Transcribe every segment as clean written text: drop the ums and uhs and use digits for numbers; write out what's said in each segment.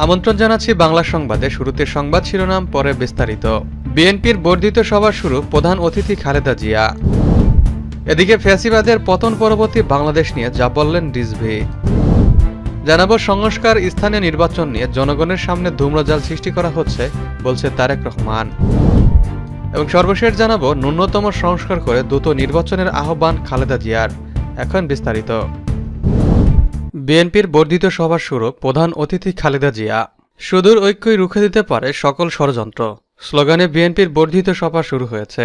আমন্ত্রণ জানাচ্ছি বাংলা সংবাদে। শুরুতে সংবাদ শিরোনাম, পরে বিস্তারিত। বিএনপির বর্ধিত সভা শুরু, প্রধান অতিথি খালেদা জিয়া। এদিকে ফ্যাসিবাদের পতন পরবর্তী বাংলাদেশ নিয়ে যা বললেন রিজভী। জানাবো সংস্কার, স্থানীয় নির্বাচন নিয়ে জনগণের সামনে ধূম্রজাল সৃষ্টি করা হচ্ছে বলছে তারেক রহমান। এবং সর্বশেষ জানাবো ন্যূনতম সংস্কার করে দ্রুত নির্বাচনের আহ্বান খালেদা জিয়ার। এখন বিস্তারিত। বিএনপির বর্ধিত সভা শুরু, প্রধান অতিথি খালেদা জিয়া। সুদূর ঐক্যই রুখে দিতে পারে সকল ষড়যন্ত্র স্লোগানে বিএনপির বর্ধিত সভা শুরু হয়েছে।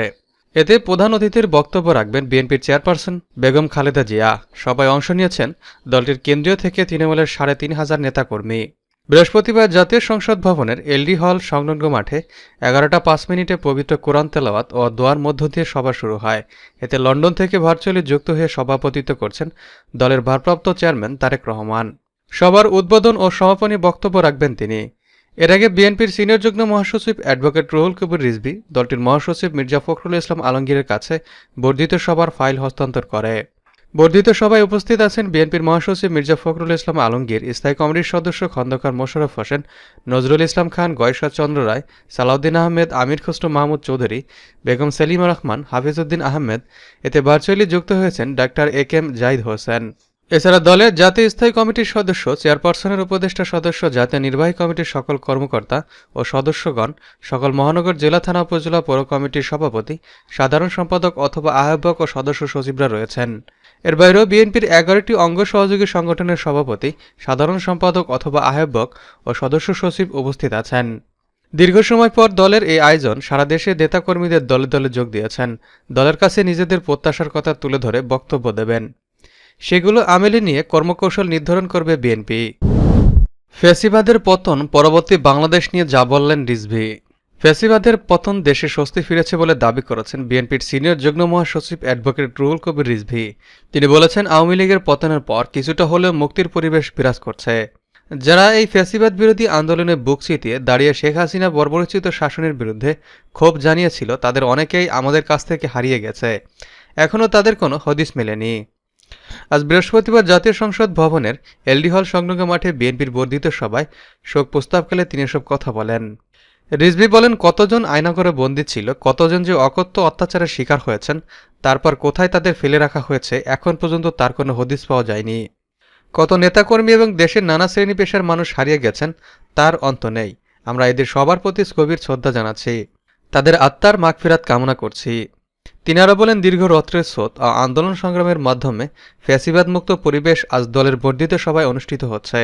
এতে প্রধান অতিথির বক্তব্য রাখবেন বিএনপির চেয়ারপারসন বেগম খালেদা জিয়া। সবাই অংশ নিয়েছেন দলটির কেন্দ্রীয় থেকে তৃণমূলের ৩৫০০ নেতাকর্মী। বৃহস্পতিবার জাতীয় সংসদ ভবনের এলডি হল সংলগ্ন মাঠে ১১টা ৫ মিনিটে পবিত্র কোরআন তেলাওয়াত ও দোয়ার মধ্য দিয়ে সভা শুরু হয়। এতে লন্ডন থেকে ভার্চুয়ালি যুক্ত হয়ে সভাপতিত্ব করছেন দলের ভারপ্রাপ্ত চেয়ারম্যান তারেক রহমান। সভার উদ্বোধন ও সমাপনী বক্তব্য রাখবেন তিনি। এর আগে বিএনপির সিনিয়র যুগ্ম মহাসচিব অ্যাডভোকেট রুহুল কবির রিজভী দলটির মহাসচিব মির্জা ফখরুল ইসলাম আলমগীরের কাছে বর্ধিত সভার ফাইল হস্তান্তর করে। বর্ধিত সভায় উপস্থিত আছেন বিএনপির মহাসচিব মির্জা ফখরুল ইসলাম আলমগীর, স্থায়ী কমিটির সদস্য খন্দকার মোশাররফ হোসেন, নজরুল ইসলাম খান, গয়েশ্বর চন্দ্র রায়, সালাউদ্দিন আহমেদ, আমির খসরু মাহমুদ চৌধুরী, বেগম সেলিমা রহমান, হাফিজউদ্দিন আহমেদ। এতে ভার্চুয়ালি যুক্ত হয়েছেন ডাক্তার এ.কে.এম. জাহিদ হোসেন। এছাড়া দলের জাতীয় স্থায়ী কমিটির সদস্য, চেয়ারপারসনের উপদেষ্টা সদস্য, জাতীয় নির্বাহী কমিটির সকল কর্মকর্তা ও সদস্যগণ, সকল মহানগর, জেলা, থানা, উপজেলা, পৌর কমিটির সভাপতি, সাধারণ সম্পাদক অথবা আহ্বায়ক ও সদস্য সচিবরা রয়েছেন। এর বাইরেও বিএনপির ১১টি অঙ্গ সহযোগী সংগঠনের সভাপতি, সাধারণ সম্পাদক অথবা আহ্বায়ক ও সদস্য সচিব উপস্থিত আছেন। দীর্ঘ সময় পর দলের এই আয়োজন সারা দেশে নেতাকর্মীদের দলে দলে যোগ দিয়েছেন। দলের কাছে নিজেদের প্রত্যাশার কথা তুলে ধরে বক্তব্য দেবেন। সেগুলো আমেলি নিয়ে কর্মকৌশল নির্ধারণ করবে বিএনপি। ফ্যাসিবাদের পতন পরবর্তী বাংলাদেশ নিয়ে যা বললেন রিজভী। ফ্যাসিবাদের পতন দেশে স্বস্তি ফিরেছে বলে দাবি করেছেন বিএনপির সিনিয়র যুগ্ম মহাসচিব অ্যাডভোকেট রুহুল কবির রিজভী। তিনি বলেছেন, আওয়ামী লীগের পতনের পর কিছুটা হলেও মুক্তির পরিবেশ বিরাজ করছে। যারা এই ফ্যাসিবাদ বিরোধী আন্দোলনে বুক চিতিয়ে দাঁড়িয়ে শেখ হাসিনা বর্বরোচিত শাসনের বিরুদ্ধে ক্ষোভ জানিয়েছিল, তাদের অনেকেই আমাদের কাছ থেকে হারিয়ে গেছে। এখনও তাদের কোনো হদিস মেলেনি। আজ বৃহস্পতিবার জাতীয় সংসদ ভবনের এলডি হল সংলগ্ন মাঠে বিএনপির বর্ধিত সভায় শোক প্রস্তাবকালে তিনি এসব কথা বলেন। রিজভী বলেন, কতজন আয়নাঘরে বন্দী ছিল, কতজন যে অকথ্য অত্যাচারের শিকার হয়েছেন, তারপর কোথায় তাদের ফেলে রাখা হয়েছে, এখন পর্যন্ত তার কোনো হদিস পাওয়া যায়নি। কত নেতাকর্মী এবং দেশের নানা শ্রেণী পেশার মানুষ হারিয়ে গেছেন, তার অন্ত নেই। আমরা এদের সবার প্রতি গভীর শ্রদ্ধা জানাচ্ছি, তাদের আত্মার মাগফিরাত কামনা করছি। তিনি আরও বলেন, দীর্ঘ রত্রের স্রোত ও আন্দোলন সংগ্রামের মাধ্যমে ফ্যাসিবাদমুক্ত পরিবেশ আজ দলের বর্ধিত সভায় অনুষ্ঠিত হচ্ছে।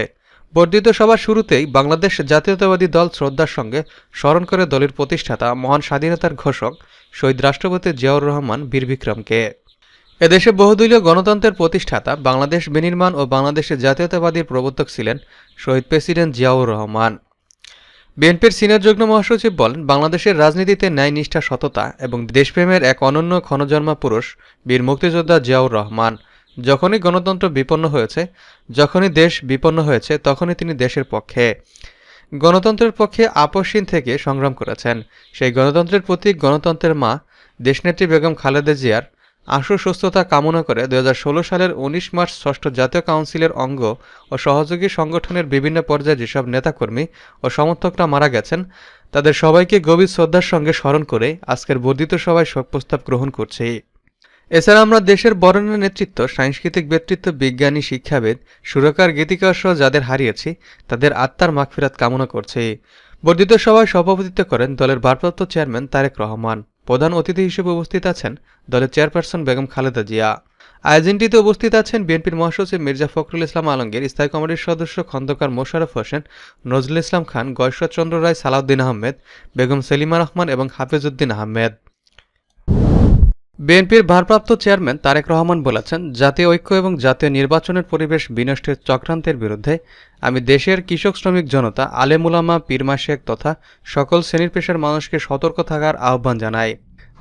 বর্ধিত সভার শুরুতেই বাংলাদেশ জাতীয়তাবাদী দল শ্রদ্ধার সঙ্গে স্মরণ করে দলের প্রতিষ্ঠাতা, মহান স্বাধীনতার ঘোষক শহীদ রাষ্ট্রপতি জিয়াউর রহমান বীর বিক্রমকে। এদেশে বহুদলীয় গণতন্ত্রের প্রতিষ্ঠাতা, বাংলাদেশ বিনির্মাণ ও বাংলাদেশের জাতীয়তাবাদীর প্রবর্তক ছিলেন শহীদ প্রেসিডেন্ট জিয়াউর রহমান। বিএনপির সিনিয়র যুগ্ম মহাসচিব বলেন, বাংলাদেশের রাজনীতিতে ন্যায়, নিষ্ঠা, সততা এবং দেশপ্রেমের এক অনন্য ক্ষণজন্মা পুরুষ বীর মুক্তিযোদ্ধা জিয়াউর রহমান। যখনই গণতন্ত্র বিপন্ন হয়েছে, যখনই দেশ বিপন্ন হয়েছে, তখনই তিনি দেশের পক্ষে, গণতন্ত্রের পক্ষে আপসহীন থেকে সংগ্রাম করেছেন। সেই গণতন্ত্রের প্রতীক, গণতন্ত্রের মা দেশনেত্রী বেগম খালেদা জিয়ার আশু সুস্থতা কামনা করে ২০১৬ সালের ১৯ মার্চ ষষ্ঠ জাতীয় কাউন্সিলের অঙ্গ ও সহযোগী সংগঠনের বিভিন্ন পর্যায়ে যেসব নেতাকর্মী ও সমর্থকরা মারা গেছেন, তাদের সবাইকে গভীর শ্রদ্ধার সঙ্গে স্মরণ করে আজকের বর্ধিত সভায় শোক প্রস্তাব গ্রহণ করছি। এছাড়া আমরা দেশের বরেণ্য নেতৃত্ব, সাংস্কৃতিক ব্যক্তিত্ব, বিজ্ঞানী, শিক্ষাবিদ, সুরকার, গীতিকার সহ যাদের হারিয়েছি, তাদের আত্মার মাগফিরাত কামনা করছি। বর্ধিত সভায় সভাপতিত্ব করেন দলের ভারপ্রাপ্ত চেয়ারম্যান তারেক রহমান। প্রধান অতিথি হিসেবে উপস্থিত আছেন দলের চেয়ারপারসন বেগম খালেদা জিয়া। আয়োজনটিতে উপস্থিত আছেন বিএনপির মহাসচিব মির্জা ফখরুল ইসলাম আলমগীর, স্থায়ী কমিটির সদস্য খন্দকার মোশাররফ হোসেন, নজরুল ইসলাম খান, গয়েশ্বর চন্দ্র রায়, সালাউদ্দিন আহমেদ, বেগম সেলিমা রহমান এবং হাফিজউদ্দিন আহমেদ। বিএনপির ভারপ্রাপ্ত চেয়ারম্যান তারেক রহমান বলেছেন, জাতীয় ঐক্য এবং জাতীয় নির্বাচনের পরিবেশ বিনষ্টের চক্রান্তের বিরুদ্ধে আমি দেশের কৃষক, শ্রমিক জনতা, আলেম উলামা, পীর মাশায়েখ তথা সকল শ্রেণীর পেশার মানুষকে সতর্ক থাকার আহ্বান জানাই।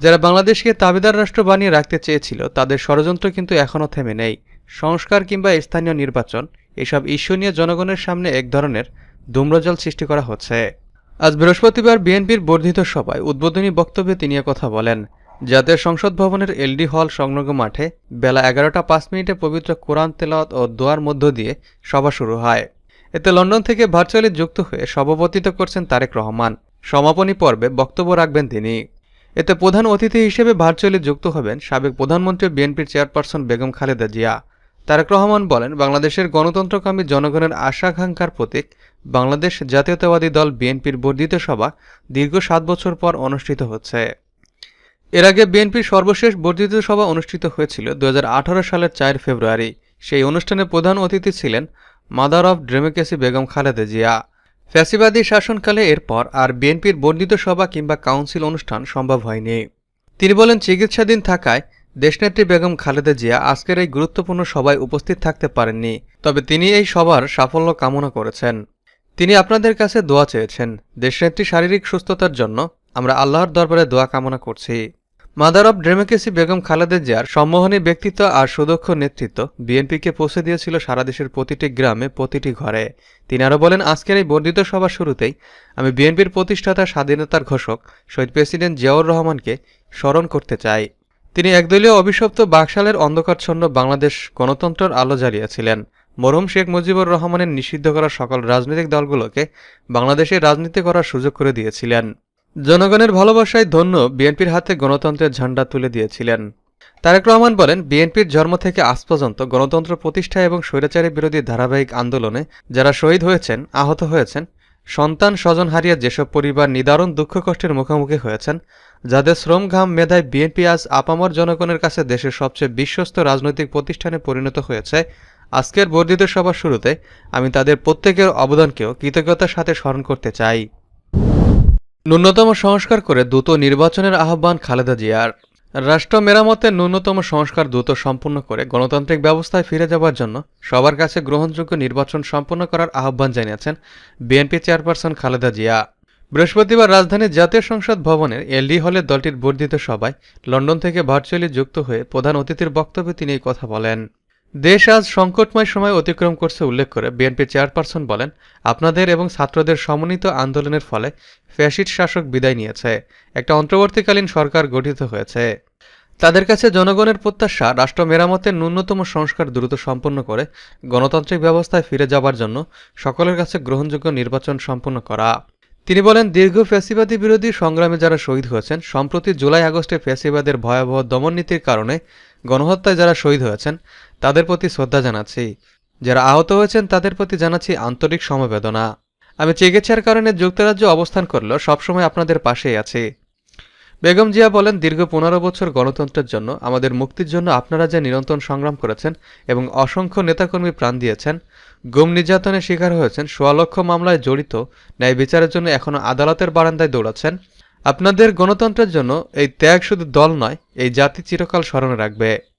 যারা বাংলাদেশকে তাবেদার রাষ্ট্র বানিয়ে রাখতে চেয়েছিল, তাদের ষড়যন্ত্র কিন্তু এখনও থেমে নেই। সংস্কার কিংবা স্থানীয় নির্বাচন, এসব ইস্যু নিয়ে জনগণের সামনে এক ধরনের ধূম্রজাল সৃষ্টি করা হচ্ছে। আজ বৃহস্পতিবার বিএনপির বর্ধিত সভায় উদ্বোধনী বক্তব্যে তিনি কথা বলেন। জাতীয় সংসদ ভবনের এলডি হল সংলগ্ন মাঠে বেলা ১১টা ৫ মিনিটে পবিত্র কোরআন তেলাওয়াত ও দোয়ার মধ্য দিয়ে সভা শুরু হয়। এতে লন্ডন থেকে ভার্চুয়ালি যুক্ত হয়ে সভাপতিত্ব করছেন তারেক রহমান। সমাপনী পর্বে বক্তব্য রাখবেন তিনি। এতে প্রধান অতিথি হিসেবে ভার্চুয়ালি যুক্ত হবেন সাবেক প্রধানমন্ত্রী বিএনপির চেয়ারপারসন বেগম খালেদা জিয়া। তারেক রহমান বলেন, বাংলাদেশের গণতন্ত্রকামী জনগণের আশা-আকাঙ্ক্ষার প্রতীক বাংলাদেশ জাতীয়তাবাদী দল বিএনপির বর্ধিত সভা দীর্ঘ 7 বছর পর অনুষ্ঠিত হচ্ছে। এর আগে বিএনপির সর্বশেষ বর্ধিত সভা অনুষ্ঠিত হয়েছিল 2018 সালের 4 ফেব্রুয়ারি। সেই অনুষ্ঠানে প্রধান অতিথি ছিলেন mother of democracy Begum Khaleda Zia. ফ্যাসিবাদী শাসনকালে এরপর আর বিএনপির বর্ধিত সভা কিংবা কাউন্সিল অনুষ্ঠান সম্ভব হয়নি। তিনি বলেন, চিকিৎসাধীন থাকায় দেশনেত্রী বেগম খালেদা জিয়া আজকের এই গুরুত্বপূর্ণ সভায় উপস্থিত থাকতে পারেননি। তবে তিনি এই সভার সাফল্য কামনা করেছেন। তিনি আপনাদের কাছে দোয়া চেয়েছেন। দেশনেত্রী শারীরিক সুস্থতার জন্য আমরা আল্লাহর দরবারে দোয়া কামনা করছি। Mother of democracy Begum Khaleda জিয়ার সম্মোহনী ব্যক্তিত্ব আর সুদক্ষ নেতৃত্ব বিএনপিকে পৌঁছে দিয়েছিল সারা দেশের প্রতিটি গ্রামে, প্রতিটি ঘরে। তিনি আরও বলেন, আজকের এই বর্ধিত সভার শুরুতেই আমি বিএনপির প্রতিষ্ঠাতা, স্বাধীনতার ঘোষক শহীদ প্রেসিডেন্ট জিয়াউর রহমানকে স্মরণ করতে চাই। তিনি একদলীয় অভিশপ্ত বাকশালের অন্ধকারচ্ছন্ন বাংলাদেশ গণতন্ত্রের আলো জ্বালিয়েছিলেন। মরহুম শেখ মুজিবুর রহমানের নিষিদ্ধ করা সকল রাজনৈতিক দলগুলোকে বাংলাদেশে রাজনীতি করার সুযোগ করে দিয়েছিলেন। জনগণের ভালোবাসায় ধন্য বিএনপির হাতে গণতন্ত্রের ঝান্ডা তুলে দিয়েছিলেন। তারেক রহমান বলেন, বিএনপির জন্ম থেকে আজ পর্যন্ত গণতন্ত্র প্রতিষ্ঠা এবং স্বৈরাচারী বিরোধী ধারাবাহিক আন্দোলনে যারা শহীদ হয়েছেন, আহত হয়েছেন, সন্তান স্বজন হারিয়ে যেসব পরিবার নিদারুণ দুঃখ কষ্টের মুখোমুখি হয়েছেন, যাদের শ্রম ঘাম মেধায় বিএনপি আজ আপামর জনগণের কাছে দেশের সবচেয়ে বিশ্বস্ত রাজনৈতিক প্রতিষ্ঠানে পরিণত হয়েছে, আজকের বর্ধিত সভার শুরুতে আমি তাদের প্রত্যেকের অবদানকেও কৃতজ্ঞতার সাথে স্মরণ করতে চাই। ন্যূনতম সংস্কার করে দ্রুত নির্বাচনের আহ্বান খালেদা জিয়ার। রাষ্ট্র মেরামতের ন্যূনতম সংস্কার দ্রুত সম্পন্ন করে গণতান্ত্রিক ব্যবস্থায় ফিরে যাওয়ার জন্য সবার কাছে গ্রহণযোগ্য নির্বাচন সম্পন্ন করার আহ্বান জানিয়েছেন বিএনপি চেয়ারপারসন খালেদা জিয়া। বৃহস্পতিবার রাজধানীর জাতীয় সংসদ ভবনের এলডি হলে দলটির বর্ধিত সভায় লন্ডন থেকে ভার্চুয়ালি যুক্ত হয়ে প্রধান অতিথির বক্তব্যে তিনি এই কথা বলেন। দেশ আজ সংকটময় সময় অতিক্রম করছে উল্লেখ করে বিএনপি চেয়ারপারসন বলেন, আপনাদের এবং ছাত্রদের সমন্বিত আন্দোলনের ফলে ফ্যাসিস্ট শাসক বিদায় নিয়েছে, একটা অন্তর্বর্তীকালীন সরকার গঠিত হয়েছে। তাদের কাছে জনগণের প্রত্যাশা রাষ্ট্র মেরামতের ন্যূনতম সংস্কার দ্রুত সম্পন্ন করে গণতান্ত্রিক ব্যবস্থায় ফিরে যাবার জন্য সকলের কাছে গ্রহণযোগ্য নির্বাচন সম্পন্ন করা। তিনি বলেন, দীর্ঘ ফ্যাসিবাদী বিরোধী সংগ্রামে যারা শহীদ হয়েছেন, সম্প্রতি জুলাই আগস্টে ফ্যাসিবাদের ভয়াবহ দমননীতির কারণে গণহত্যায় যারা শহীদ হয়েছেন তাদের প্রতি শ্রদ্ধা জানাচ্ছি। যারা আহত হয়েছেন তাদের প্রতি জানাচ্ছি আন্তরিক সমবেদনা। আমি চিকিৎসার কারণে যুক্তরাজ্যে অবস্থান করলেও সবসময় আপনাদের পাশেই আছি। বেগম জিয়া বলেন, দীর্ঘ 15 বছর গণতন্ত্রের জন্য, আমাদের মুক্তির জন্য আপনারা যে নিরন্তর সংগ্রাম করেছেন এবং অসংখ্য নেতাকর্মী প্রাণ দিয়েছেন, গুম নির্যাতনের শিকার হয়েছেন, 1.25 লক্ষ মামলায় জড়িত, ন্যায় বিচারের জন্য এখনও আদালতের বারান্দায় দৌড়াচ্ছেন, আপনাদের গণতন্ত্রের জন্য এই ত্যাগ শুধু দল নয়, এই জাতি চিরকাল স্মরণে রাখবে।